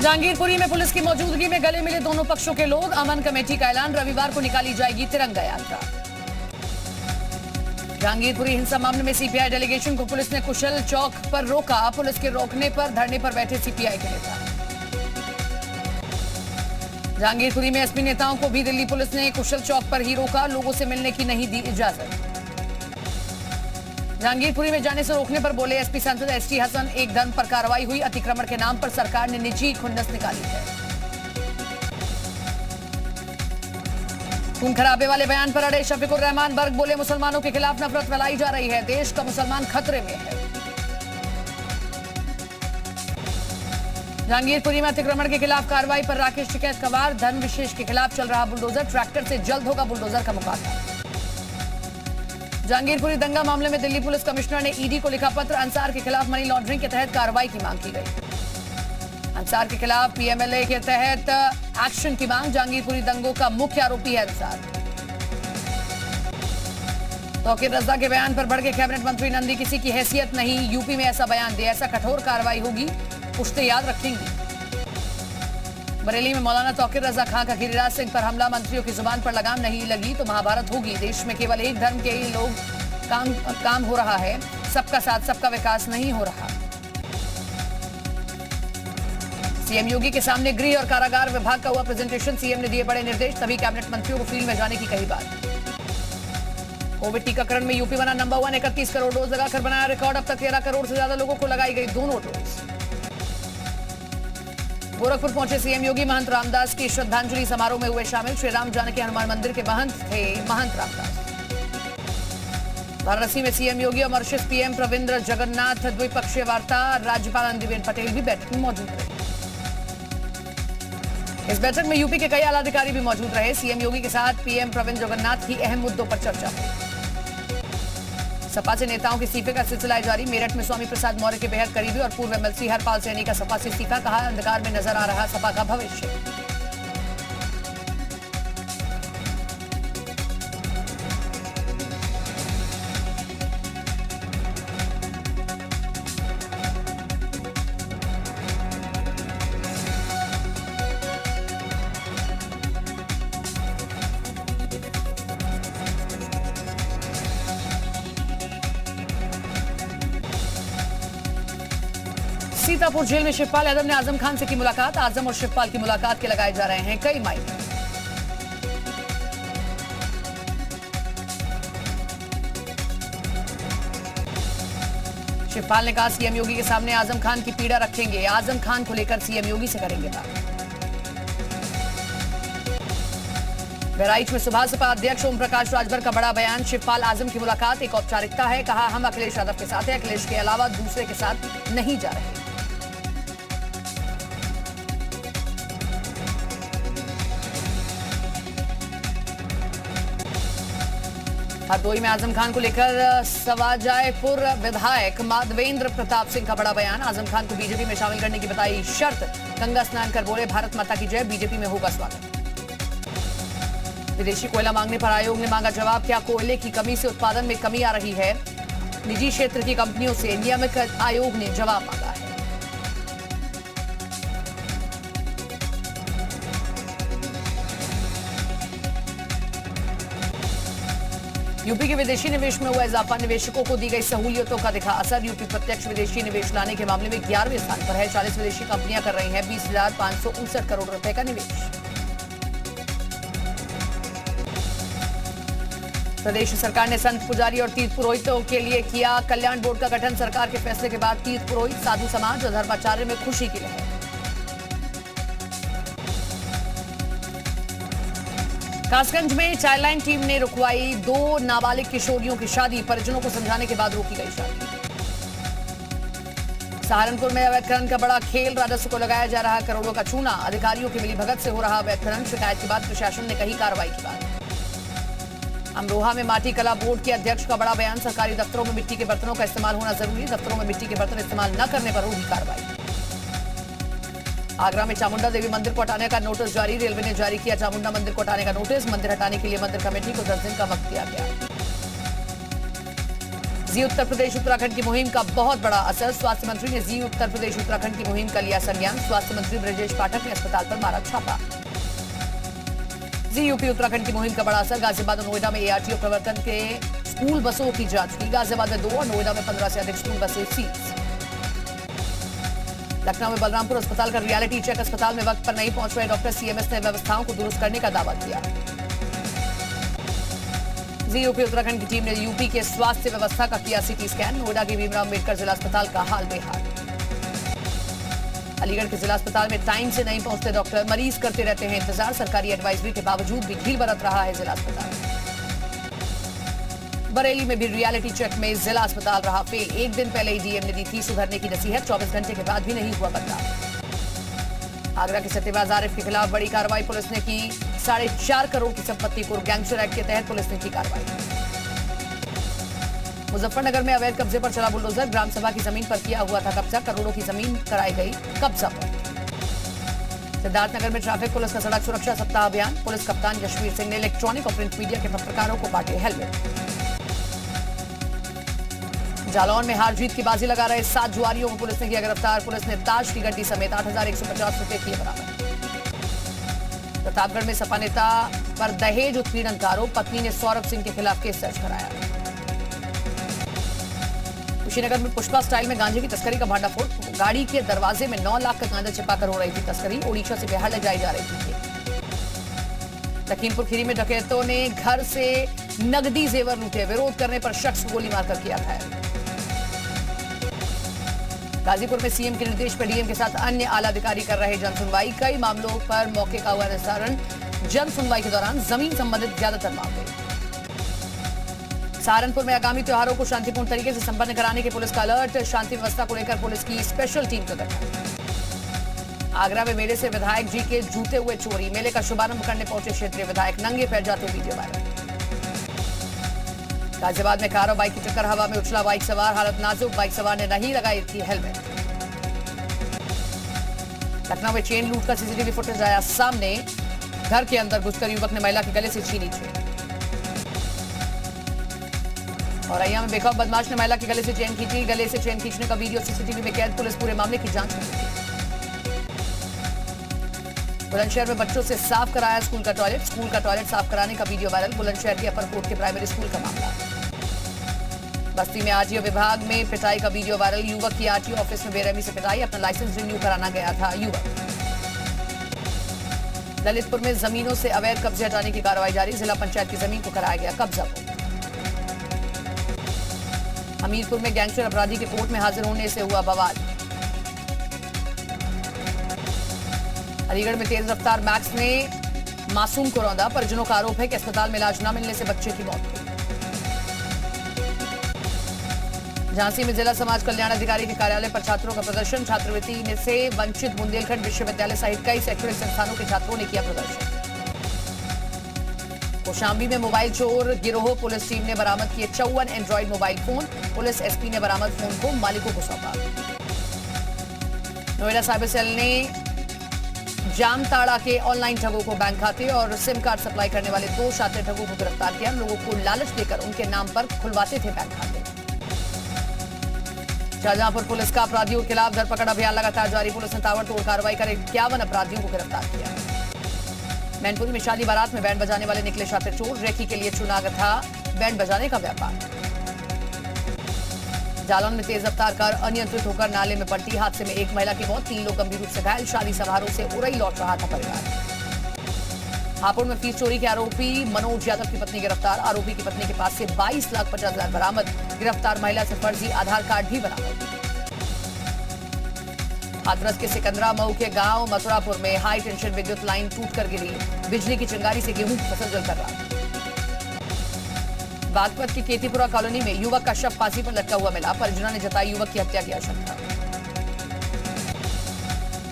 जहांगीरपुरी में पुलिस की मौजूदगी में गले मिले दोनों पक्षों के लोग। अमन कमेटी का ऐलान, रविवार को निकाली जाएगी तिरंगा यात्रा। जहांगीरपुरी हिंसा मामले में सीपीआई डेलीगेशन को पुलिस ने कुशल चौक पर रोका। पुलिस के रोकने पर धरने पर बैठे सीपीआई के नेता। जहांगीरपुरी में एसपी नेताओं को भी दिल्ली पुलिस ने कुशल चौक पर ही रोका। लोगों से मिलने की नहीं दी इजाजत। जहांगीरपुरी में जाने से रोकने पर बोले एसपी सांसद एसटी हसन, एक धर्म पर कार्रवाई हुई। अतिक्रमण के नाम पर सरकार ने निजी खुंदस निकाली है। खून खराबे वाले बयान पर अड़े शफीकुर रहमान बर्ग, बोले मुसलमानों के खिलाफ नफरत फैलाई जा रही है। देश का मुसलमान खतरे में है। जहांगीरपुरी में अतिक्रमण के खिलाफ कार्रवाई पर राकेश टिकैत का वार। धर्म विशेष के खिलाफ चल रहा बुलडोजर, ट्रैक्टर से जल्द होगा बुलडोजर का मुकाबला। जहांगीरपुरी दंगा मामले में दिल्ली पुलिस कमिश्नर ने ईडी को लिखा पत्र। अंसार के खिलाफ मनी लॉन्ड्रिंग के तहत कार्रवाई की मांग की गई। अंसार के खिलाफ पीएमएलए के तहत एक्शन की मांग। जहांगीरपुरी दंगों का मुख्य आरोपी है अंसार। तौकीर रज़ा के बयान पर भड़के कैबिनेट मंत्री नंदी, किसी की हैसियत नहीं यूपी में ऐसा बयान दे, ऐसा कठोर कार्रवाई होगी, पुश्ते याद रखेंगी। बरेली में मौलाना तौकीर रज़ा खां का गिरिराज सिंह पर हमला, मंत्रियों की जुबान पर लगाम नहीं लगी तो महाभारत होगी। देश में केवल एक धर्म के ही लोग काम हो रहा है, सबका साथ सबका विकास नहीं हो रहा। सीएम योगी के सामने गृह और कारागार विभाग का हुआ प्रेजेंटेशन। सीएम ने दिए बड़े निर्देश, तभी कैबिनेट मंत्रियों को फील्ड में जाने की कही बात। कोविड टीकाकरण में यूपी बना नंबर 1, 31 करोड़ डोज लगाकर बनाया रिकॉर्ड। अब तक 13 करोड़ से ज्यादा लोगों को लगाई गई दोनों डोज। गोरखपुर पहुंचे सीएम योगी, महंत रामदास की श्रद्धांजलि समारोह में हुए शामिल। श्री राम जानकी हनुमान मंदिर के महंत थे महंत रामदास। वाराणसी में सीएम योगी और मॉरिशस पीएम प्रविंद जगन्नाथ द्विपक्षीय वार्ता। राज्यपाल आनंदीबेन पटेल भी बैठक में मौजूद रहे। इस बैठक में यूपी के कई आला अधिकारी भी मौजूद रहे। सीएम योगी के साथ पीएम प्रविंद जगन्नाथ की अहम मुद्दों पर चर्चा हुई। सपा से नेताओं के इस्तीफे का सिलसिला जारी। मेरठ में स्वामी प्रसाद मौर्य के बेहद करीबी और पूर्व एमएलसी हरपाल सैनी का सपा से इस्तीफा, कहा अंधकार में नजर आ रहा सपा का भविष्य। सीतापुर जेल में शिवपाल यादव ने आजम खान से की मुलाकात। आजम और शिवपाल की मुलाकात के लगाए जा रहे हैं कई मायने। शिवपाल ने कहा सीएम योगी के सामने आजम खान की पीड़ा रखेंगे। आजम खान को लेकर सीएम योगी से करेंगे बात। बहराइच में सुबह सपा अध्यक्ष ओम प्रकाश राजभर का बड़ा बयान। शिवपाल आजम की मुलाकात एक औपचारिकता है, कहा हम अखिलेश यादव के साथ हैं, अखिलेश के अलावा दूसरे के साथ नहीं जा रहे। हरदोई में आजम खान को लेकर सवाजायपुर विधायक माधवेंद्र प्रताप सिंह का बड़ा बयान। आजम खान को बीजेपी में शामिल करने की बताई शर्त। गंगा स्नान कर बोले भारत माता की जय, बीजेपी में होगा स्वागत। विदेशी कोयला मांगने पर आयोग ने मांगा जवाब। क्या कोयले की कमी से उत्पादन में कमी आ रही है? निजी क्षेत्र की कंपनियों से नियामक आयोग ने जवाब मांगा है। यूपी के विदेशी निवेश में हुआ इजाफा, निवेशकों को दी गई सहूलियतों का दिखा असर। यूपी प्रत्यक्ष विदेशी निवेश लाने के मामले में 11वें स्थान पर है। 40 विदेशी कंपनियां कर रही हैं 20,559 करोड़ रुपए का निवेश। प्रदेश सरकार ने संत पुजारी और तीर्थ पुरोहितों के लिए किया कल्याण बोर्ड का गठन। सरकार के फैसले के बाद तीर्थ पुरोहित, साधु समाज और धर्माचार्य में खुशी की लहर। कासगंज में चाइल्ड लाइन टीम ने रुकवाई 2 नाबालिग किशोरियों की शादी। परिजनों को समझाने के बाद रोकी गई शादी। सहारनपुर में अवैध खनन का बड़ा खेल, राजस्व को लगाया जा रहा करोड़ों का चूना। अधिकारियों की मिलीभगत से हो रहा अवैध खनन। शिकायत के बाद प्रशासन ने कही कार्रवाई की बात। अमरोहा में माटी कला बोर्ड के अध्यक्ष का बड़ा बयान। सरकारी दफ्तरों में मिट्टी के बर्तनों का इस्तेमाल होना जरूरी। दफ्तरों में मिट्टी के बर्तन इस्तेमाल न करने पर होगी कार्रवाई। आगरा में चामुंडा देवी मंदिर को हटाने का नोटिस जारी। रेलवे ने जारी किया चामुंडा मंदिर को हटाने का नोटिस। मंदिर हटाने के लिए मंदिर कमेटी को 10 दिन का वक्त दिया गया। जी उत्तर प्रदेश उत्तराखंड की मुहिम का बहुत बड़ा असर। स्वास्थ्य मंत्री ने जी उत्तर प्रदेश उत्तराखंड की मुहिम का लिया संज्ञान। स्वास्थ्य मंत्री ब्रजेश पाठक ने अस्पताल पर मारा छापा। जी यूपी उत्तराखंड की मुहिम का बड़ा असर। गाजियाबाद और नोएडा में एआरटीओ प्रवर्तन के स्कूल बसों की जांच की। गाजियाबाद में 2 और नोएडा में 15 से अधिक स्कूल बसें सीज। लखनऊ में बलरामपुर अस्पताल का रियलिटी चेक। अस्पताल में वक्त पर नहीं पहुंच रहे डॉक्टर। सीएमएस ने व्यवस्थाओं को दुरुस्त करने का दावा किया। जी यूपी उत्तराखंड की टीम ने यूपी के स्वास्थ्य व्यवस्था का किया सीटी स्कैन। नोएडा के भीमराव अम्बेडकर जिला अस्पताल का हाल बेहाल। अलीगढ़ के जिला अस्पताल में टाइम से नहीं पहुंचते डॉक्टर। मरीज करते रहते हैं इंतजार। सरकारी एडवाइजरी के बावजूद भी ढील बरत रहा है जिला अस्पताल। बरेली में भी रियलिटी चेक में जिला अस्पताल रहा फेल। एक दिन पहले ही डीएम ने दी थी सुधरने की नसीहत। 24 घंटे के बाद भी नहीं हुआ बदलाव। आगरा के सट्टेबाज आरिफ के खिलाफ बड़ी कार्रवाई। पुलिस ने की 4.5 करोड़ की संपत्ति को। गैंगस्टर एक्ट के तहत पुलिस ने की कार्रवाई। मुजफ्फरनगर में अवैध कब्जे पर चला बुलडोजर। ग्राम सभा की जमीन पर किया हुआ था कब्जा। करोड़ों की जमीन कराई गई कब्जा पर। सिद्धार्थनगर में ट्रैफिक पुलिस का सड़क सुरक्षा सप्ताह अभियान। पुलिस कप्तान यशवीर सिंह ने इलेक्ट्रॉनिक और प्रिंट मीडिया के पत्रकारों को बांटे हेलमेट। जालौन में हार जीत की बाजी लगा रहे 7 जुआरियों को पुलिस ने किया गिरफ्तार। पुलिस ने ताश की गड्डी समेत 8,150 रुपए किए बरामद। प्रतापगढ़ में सपा नेता पर दहेज उत्पीड़न का आरोप। पत्नी ने सौरभ सिंह के खिलाफ केस दर्ज कराया। कुशीनगर में पुष्पा स्टाइल में गांजे की तस्करी का भांडाफोड़। गाड़ी के दरवाजे में 9 लाख का गांजा छिपाकर हो रही थी तस्करी। ओडिशा से बिहार ले जाई जा रही थी। लखीमपुर खीरी में डकैतों ने घर से नकदी जेवर लूटे। विरोध करने पर शख्स गोली मारकर किया घायल। गाजीपुर में सीएम के निर्देश पर डीएम के साथ अन्य आला अधिकारी कर रहे जन सुनवाई। कई मामलों पर मौके का हुआ निस्तारण। जन सुनवाई के दौरान जमीन संबंधित ज्यादातर मामले। सहारनपुर में आगामी त्योहारों को शांतिपूर्ण तरीके से संपन्न कराने के पुलिस का अलर्ट। शांति व्यवस्था को लेकर पुलिस की स्पेशल टीम का गठन। आगरा में मेले से विधायक जी के जूते हुए चोरी। मेले का शुभारंभ करने पहुंचे क्षेत्रीय विधायक। नंगे पैर जाते वीडियो वायरल। गाजियाबाद में कार और बाइक की टक्कर। हवा में उछला बाइक सवार। हालत नाजुक। बाइक सवार ने नहीं लगाई थी हेलमेट। लखनऊ में चेन लूट का सीसीटीवी फुटेज आया सामने। घर के अंदर घुसकर युवक ने महिला के गले से छीनी चेन। और अय्या में बेखौफ बदमाश ने महिला के गले से चेन खींची। गले से चेन खींचने का वीडियो सीसीटीवी में कैद। पुलिस पूरे मामले की जांच कर रही है। बुलंदशहर में बच्चों से साफ कराया स्कूल का टॉयलेट। स्कूल का टॉयलेट साफ कराने का वीडियो वायरल। बुलंदशहर के अपर कोर्ट के प्राइमरी स्कूल का मामला। बस्ती में आरटीओ विभाग में पिटाई का वीडियो वायरल। युवक की आरटीओ ऑफिस में बेरहमी से पिटाई। अपना लाइसेंस रिन्यू कराना गया था युवक। ललितपुर में जमीनों से अवैध कब्जे हटाने की कार्रवाई जारी। जिला पंचायत की जमीन को कराया गया कब्जा। हमीरपुर में गैंगस्टर अपराधी के कोर्ट में हाजिर होने से हुआ बवाल। अलीगढ़ में तेज रफ्तार मैक्स ने मासूम को रौंदा। परिजनों का आरोप है कि अस्पताल में इलाज न मिलने से बच्चे की मौत हुई। झांसी में जिला समाज कल्याण अधिकारी के कार्यालय पर छात्रों का प्रदर्शन। छात्रवृत्ति से वंचित बुंदेलखंड विश्वविद्यालय सहित कई शैक्षणिक संस्थानों के छात्रों ने किया प्रदर्शन। कौशाम्बी में मोबाइल चोर गिरोह। पुलिस टीम ने बरामद किए 54 Android mobile phone. Police SP ने बरामद फोन को मालिकों को सौंपा। नोएडा साइबर सेल ने जामताड़ा के ऑनलाइन ठगों को बैंक खाते और सिम कार्ड सप्लाई करने वाले 2 शातिर ठगों को गिरफ्तार किया। लोगों को लालच देकर उनके नाम पर खुलवाते थे बैंक खाते। शाहजहांपुर पुलिस का अपराधियों के खिलाफ धरपकड़ अभियान लगातार जारी। पुलिस ने ताबड़तोड़ कार्रवाई कर 51 अपराधियों को गिरफ्तार किया। मैनपुरी में शादी बारात में बैंड बजाने वाले निकले शातिर चोर। रेकी के लिए चुना था बैंड बजाने का व्यापार। जालौन में तेज रफ्तार कार अनियंत्रित होकर नाले में पलटी। हादसे में एक महिला की मौत। 3 लोग गंभीर रूप से घायल। शादी समारोह से उरई लौट रहा था परिवार। हापुड़ में फीस चोरी के आरोपी मनोज यादव की पत्नी गिरफ्तार। आरोपी की पत्नी के पास से 22,50,000 बरामद। गिरफ्तार महिला से फर्जी आधार कार्ड भी बरामद। हाथरस के सिकंदरा मऊ के गांव मथुरापुर में हाई टेंशन विद्युत लाइन टूटकर गिरी। बिजली की चिंगारी से गेहूं की फसल जलकर राख। बागपत की केतीपुरा कॉलोनी में युवक का शव फांसी पर लटका हुआ मिला। परिजनों ने जताई युवक की हत्या की आशंका।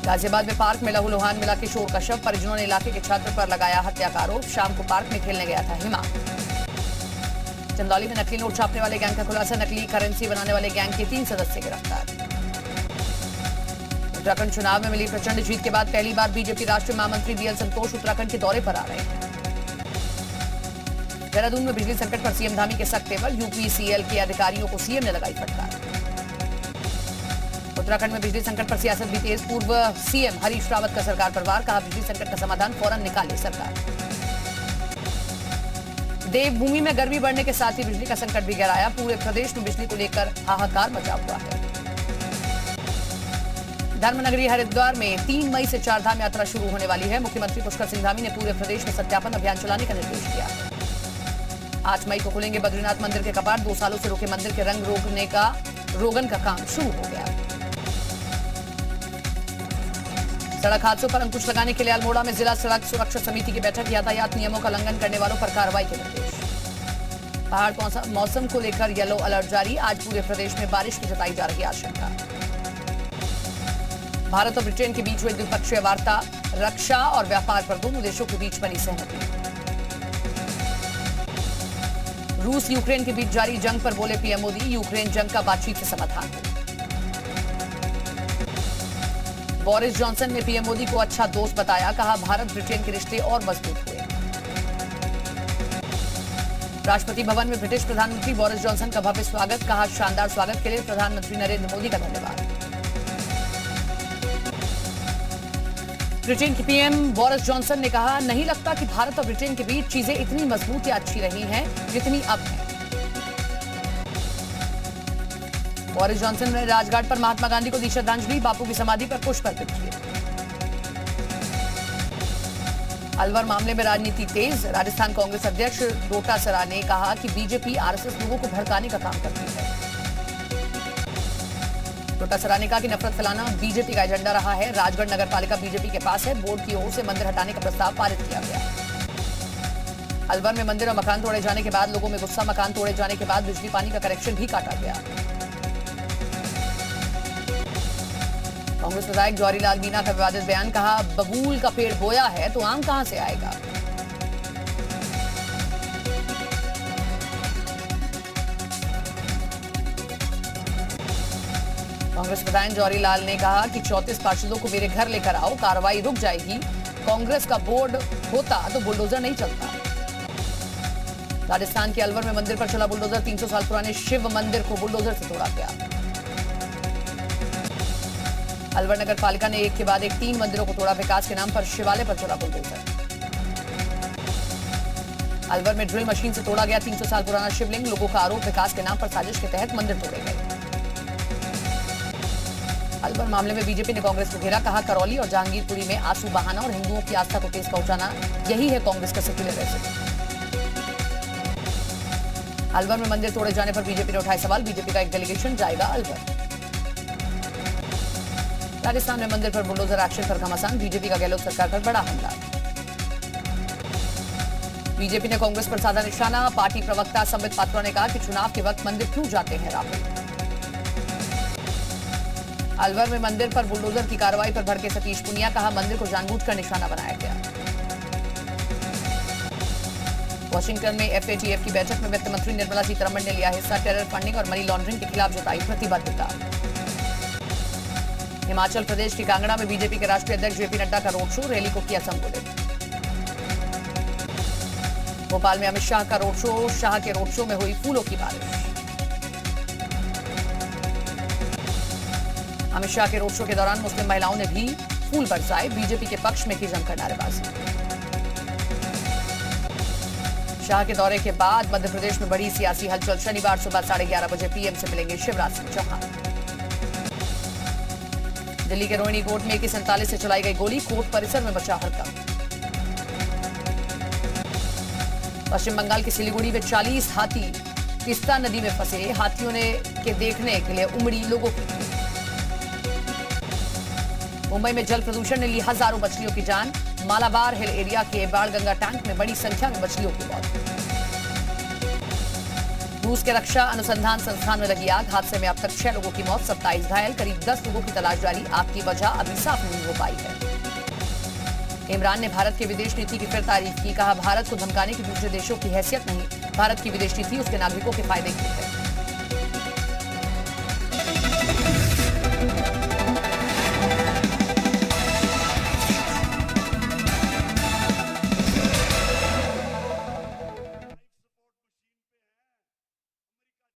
गाजियाबाद में पार्क में लहूलुहान मिला किशोर का शव। परिजनों ने इलाके के छात्र पर लगाया हत्या का आरोप। शाम को पार्क में खेलने गया था हिमा। चंदौली में नकली नोट छापने वाले गैंग का खुलासा। नकली करेंसी बनाने वाले गैंग के 3 सदस्य गिरफ्तार। उत्तराखंड चुनाव में मिली प्रचंड जीत के बाद पहली बार बीजेपी राष्ट्रीय महामंत्री बीएल संतोष उत्तराखंड के दौरे पर आ रहे हैं। देहरादून में बिजली संकट पर सीएम धामी के सख्त तेवर, यूपीसीएल के अधिकारियों को सीएम ने लगाई फटकार। उत्तराखंड में बिजली संकट पर सियासत भी तेज, पूर्व सीएम हरीश रावत का सरकार पर वार, कहा बिजली संकट का समाधान फौरन निकाले सरकार। देवभूमि में गर्मी बढ़ने के साथ ही बिजली का संकट भी गहराया, पूरे प्रदेश में बिजली को लेकर हाहाकार मचा हुआ है। धर्मनगरी हरिद्वार में 3 मई से 4 धाम यात्रा शुरू होने वाली है। मुख्यमंत्री पुष्कर सिंह धामी ने पूरे प्रदेश में सत्यापन अभियान चलाने का निर्देश दिया है। 8 मई को खुलेंगे बद्रीनाथ मंदिर के कपाट, 2 सालों से रुके मंदिर के रंग रोगन का काम शुरू हो गया। सड़क हादसों पर अंकुश लगाने के लिए अल्मोड़ा में जिला सड़क सुरक्षा समिति की बैठक, यातायात नियमों का उल्लंघन करने वालों पर कार्रवाई के निर्देश। पहाड़ मौसम को लेकर येलो अलर्ट जारी, आज पूरे प्रदेश में बारिश की जताई जा रही आशंका। भारत और ब्रिटेन के बीच हुई द्विपक्षीय वार्ता, रक्षा और व्यापार पर दोनों देशों के बीच बनी सहमति। रूस यूक्रेन के बीच जारी जंग पर बोले पीएम मोदी, यूक्रेन जंग का बातचीत से समाधान हो। बोरिस जॉनसन ने पीएम मोदी को अच्छा दोस्त बताया, कहा भारत ब्रिटेन के रिश्ते और मजबूत हुए। राष्ट्रपति भवन में ब्रिटिश प्रधानमंत्री बोरिस जॉनसन का भव्य स्वागत, कहा शानदार स्वागत के लिए प्रधानमंत्री नरेंद्र मोदी का धन्यवाद। ब्रिटेन के पीएम बोरिस जॉनसन ने कहा, नहीं लगता कि भारत और ब्रिटेन के बीच चीजें इतनी मजबूत या अच्छी रही हैं जितनी अब है। बोरिस जॉनसन ने राजघाट पर महात्मा गांधी को दी श्रद्धांजलि, बापू की समाधि पर पुष्प अर्पित किए। अलवर मामले में राजनीति तेज, राजस्थान कांग्रेस अध्यक्ष डोटासरा ने कहा कि बीजेपी आरएसएस लोगों को भड़काने का काम करती है। डोटासरा ने कहा कि नफरत फैलाना बीजेपी का एजेंडा रहा है। राजगढ़ नगर पालिका बीजेपी के पास है, बोर्ड की ओर से मंदिर हटाने का प्रस्ताव पारित किया गया। अलवर में मंदिर और मकान तोड़े जाने के बाद लोगों में गुस्सा, मकान तोड़े जाने के बाद बिजली पानी का कनेक्शन भी काटा गया। कांग्रेस विधायक जवाहरीलाल मीणा का विवादित बयान, कहा बबूल का पेड़ बोया है तो आम कहां से आएगा। कांग्रेस विधायक जवाहरीलाल ने कहा कि 34 पार्षदों को मेरे घर लेकर आओ, कार्रवाई रुक जाएगी। कांग्रेस का बोर्ड होता तो बुलडोजर नहीं चलता। राजस्थान के अलवर में मंदिर पर चला बुलडोजर, 300 साल पुराने शिव मंदिर को बुलडोजर से तोड़ा गया। अलवर नगर पालिका ने एक के बाद एक 3 मंदिरों को तोड़ा, विकास के नाम पर शिवालय पर चला बुलडोजर। अलवर में ड्रिल मशीन से तोड़ा गया 300 साल पुराना शिवलिंग, लोगों का आरोप विकास के नाम पर साजिश के तहत मंदिर तोड़े गए। अलवर मामले में बीजेपी ने कांग्रेस को घेरा, कहा करौली और जहांगीरपुरी में आंसू बहाना और हिंदुओं की आस्था को ठेस पहुंचाना, यही है कांग्रेस का सेक्युलर रेसिपी। अलवर में मंदिर तोड़े जाने पर बीजेपी ने उठाए सवाल, बीजेपी का एक डेलीगेशन जाएगा अलवर। राजस्थान में मंदिर पर बुलडोजर एक्शन पर घमासान, बीजेपी का गहलोत सरकार पर बड़ा हमला। बीजेपी ने कांग्रेस पर साधा निशाना, पार्टी प्रवक्ता संबित पात्रा ने कहा कि चुनाव के वक्त मंदिर क्यों जाते हैं राहुल। अलवर में मंदिर पर बुलडोजर की कार्रवाई पर भड़के सतीश पुनिया, कहा मंदिर को जानबूझकर निशाना बनाया गया। वॉशिंगटन में एफएटीएफ की बैठक में वित्त मंत्री निर्मला सीतारमण ने लिया हिस्सा, टेरर फंडिंग और मनी लॉन्ड्रिंग के खिलाफ जताई प्रतिबद्धता। हिमाचल प्रदेश के कांगड़ा में बीजेपी के राष्ट्रीय अध्यक्ष जेपी नड्डा का रोड शो, रैली को किया संबोधित। भोपाल में अमित शाह का रोड शो, शाह के रोड शो में हुई फूलों की बारिश। अमित शाह के रोड शो के दौरान मुस्लिम महिलाओं ने भी फूल बरसाए, बीजेपी के पक्ष में की जमकर नारेबाजी। शाह के दौरे के बाद मध्य प्रदेश में बड़ी सियासी हलचल, शनिवार सुबह 11:30 बजे पीएम से मिलेंगे शिवराज सिंह चौहान। दिल्ली के रोहिणी कोर्ट में AK-47 से चलाई गई गोली, कोर्ट परिसर में मचा हड़कंप। पश्चिम बंगाल के सिलीगुड़ी में 40 हाथी तिस्ता नदी में फंसे, हाथियों के देखने के लिए उमड़ी लोगों की। मुंबई में जल प्रदूषण ने ली हजारों मछलियों की जान, मालाबार हिल एरिया के बाणगंगा टैंक में बड़ी संख्या में मछलियों की मौत। रूस के रक्षा अनुसंधान संस्थान में लगी आग, हादसे में अब तक 6 लोगों की मौत, 27 घायल, करीब 10 लोगों की तलाश जारी, आग की वजह अभी साफ नहीं हो पाई है। इमरान ने भारत की विदेश नीति की फिर तारीफ की, कहा भारत को धमकाने की दूसरे देशों की हैसियत नहीं, भारत की विदेश नीति उसके नागरिकों के फायदे की है।